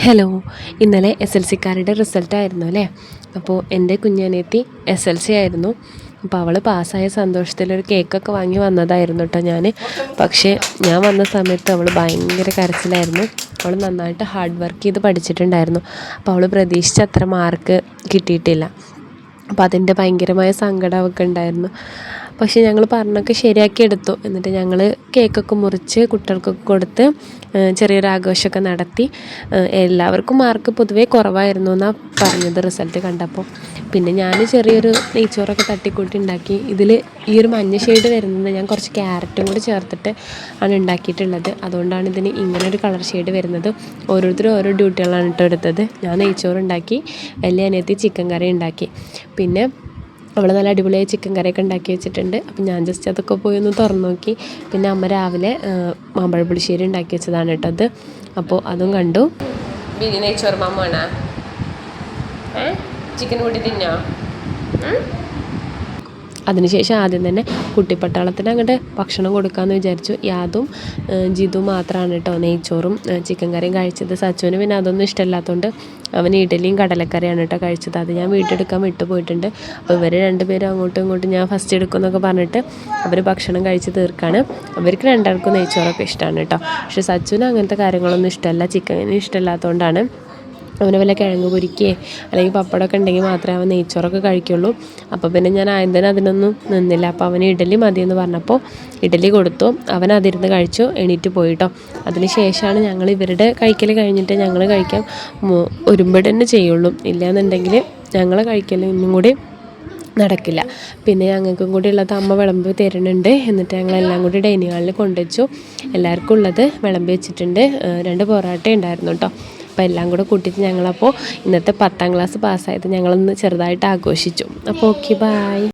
Hello, ഇന്നലെ SLC-ക്കാരുടെ റിസൾട്ടായിരുന്നു അല്ലേ? അപ്പോൾ എൻ്റെ കുഞ്ഞനിയത്തി SLC ആയിരുന്നു. അപ്പോൾ അവൾ പാസ്സായ സന്തോഷത്തിലൊരു കേക്കൊക്കെ വാങ്ങി വന്നതായിരുന്നു കേട്ടോ ഞാൻ. പക്ഷേ ഞാൻ വന്ന സമയത്ത് അവൾ ഭയങ്കര കരച്ചിലായിരുന്നു. അവൾ നന്നായിട്ട് ഹാർഡ് വർക്ക് ചെയ്ത് പഠിച്ചിട്ടുണ്ടായിരുന്നു. അപ്പോൾ അവൾ പ്രതീക്ഷിച്ച അത്ര മാർക്ക് കിട്ടിയിട്ടില്ല. അപ്പോൾ അതിൻ്റെ ഭയങ്കരമായ സങ്കടം അവൾക്ക് ഉണ്ടായിരുന്നു. പക്ഷേ ഞങ്ങൾ പറഞ്ഞൊക്കെ ശരിയാക്കി എടുത്തു. എന്നിട്ട് ഞങ്ങൾ കേക്കൊക്കെ മുറിച്ച് കുട്ടികൾക്കൊക്കെ കൊടുത്ത് ചെറിയൊരു ആഘോഷമൊക്കെ നടത്തി. എല്ലാവർക്കും മാർക്ക് പൊതുവേ കുറവായിരുന്നു എന്നാണ് പറഞ്ഞത് റിസൾട്ട് കണ്ടപ്പോൾ. പിന്നെ ഞാൻ ചെറിയൊരു നെയ്ച്ചോറൊക്കെ തട്ടിക്കൂട്ടി ഉണ്ടാക്കി. ഇതിൽ ഈ ഒരു മഞ്ഞ ഷെയ്ഡ് വരുന്നത് ഞാൻ കുറച്ച് ക്യാരറ്റും കൂടി ചേർത്തിട്ട് ആണ് ഉണ്ടാക്കിയിട്ടുള്ളത്. അതുകൊണ്ടാണ് ഇതിന് ഇങ്ങനൊരു കളർ ഷെയ്ഡ് വരുന്നത്. ഓരോരുത്തരും ഓരോ ഡ്യൂട്ടികളാണ് കേട്ടോ എടുത്തത്. ഞാൻ നെയ്ച്ചോറ് ഉണ്ടാക്കി, വലിയ അനിയത്തി ചിക്കൻ കറി ഉണ്ടാക്കി. പിന്നെ അവൾ നല്ല അടിപൊളിയായി ചിക്കൻ കറിയൊക്കെ ഉണ്ടാക്കി വെച്ചിട്ടുണ്ട്. അപ്പം ഞാൻ ജസ്റ്റ് അതൊക്കെ പോയി ഒന്ന് തുറന്നു നോക്കി. പിന്നെ അമ്മ രാവിലെ മാമ്പഴ പുളിശ്ശേരി ഉണ്ടാക്കി വെച്ചതാണ് കേട്ടോ അത്. അപ്പോൾ അതും കണ്ടു. നെയ്ച്ചോറ് മാമാണ് ചിക്കൻ കൂട്ടി തിന്നോ? അതിനുശേഷം ആദ്യം തന്നെ കുട്ടിപ്പട്ടാളത്തിന് അങ്ങോട്ട് ഭക്ഷണം കൊടുക്കാമെന്ന് വിചാരിച്ചു. യാദും ജിതും മാത്രമാണ് കേട്ടോ നെയ്ച്ചോറും ചിക്കൻ കറിയും കഴിച്ചത്. സച്ചുവിന് പിന്നെ അതൊന്നും ഇഷ്ടമല്ലാത്തതുകൊണ്ട് അവൻ ഇഡലിയും കടലക്കറിയാണ് കേട്ടോ കഴിച്ചത്. അത് ഞാൻ വീട്ടെടുക്കാൻ വിട്ടുപോയിട്ടുണ്ട്. അപ്പോൾ ഇവർ രണ്ടുപേരും അങ്ങോട്ടും ഇങ്ങോട്ടും ഞാൻ ഫസ്റ്റ് എടുക്കുമെന്നൊക്കെ പറഞ്ഞിട്ട് അവർ ഭക്ഷണം കഴിച്ച് തീർക്കാണ്. അവർക്ക് രണ്ടാൾക്കും നെയ്ച്ചോറൊക്കെ ഇഷ്ടമാണ് കേട്ടോ. പക്ഷേ സച്ചുവിന് അങ്ങനത്തെ കാര്യങ്ങളൊന്നും ഇഷ്ടമല്ല. ചിക്കൻ ഇഷ്ടമല്ലാത്തതുകൊണ്ടാണ് അവന് വല്ല കിഴങ്ങ് പൊരിക്കുകയോ അല്ലെങ്കിൽ പപ്പടമൊക്കെ ഉണ്ടെങ്കിൽ മാത്രമേ അവൻ നെയ്ച്ചോറൊക്കെ കഴിക്കുള്ളൂ. അപ്പോൾ പിന്നെ ഞാൻ ആദ്യം തന്നെ അതിനൊന്നും നിന്നില്ല. അപ്പോൾ അവന് ഇഡലി മതിയെന്ന് പറഞ്ഞപ്പോൾ ഇഡലി കൊടുത്തു. അവൻ അതിരുന്ന് കഴിച്ചു, എണീറ്റ് പോയിട്ടോ. അതിന് ശേഷമാണ് ഞങ്ങൾ ഇവരുടെ കഴിക്കൽ കഴിഞ്ഞിട്ട് ഞങ്ങൾ കഴിക്കാൻ ഒരുമ്പട് തന്നെ ചെയ്യുള്ളൂ. ഇല്ലയെന്നുണ്ടെങ്കിൽ ഞങ്ങൾ കഴിക്കൽ ഇന്നും കൂടി നടക്കില്ല. പിന്നെ ഞങ്ങൾക്കും കൂടി ഉള്ളത് അമ്മ വിളമ്പി തരുന്നുണ്ട്. എന്നിട്ട് ഞങ്ങളെല്ലാം കൂടി ഡൈനിങ് ഹാളിൽ കൊണ്ടുവച്ചു. എല്ലാവർക്കും ഉള്ളത് വിളമ്പി വെച്ചിട്ടുണ്ട്. 2 പൊറോട്ട ഉണ്ടായിരുന്നു കേട്ടോ. അപ്പോൾ എല്ലാം കൂടെ കൂട്ടിയിട്ട് ഞങ്ങളപ്പോൾ ഇന്നത്തെ 10ാം ക്ലാസ് പാസ്സായത് ഞങ്ങളൊന്ന് ചെറുതായിട്ട് ആഘോഷിച്ചു. അപ്പോൾ ഓക്കെ, ബായ്.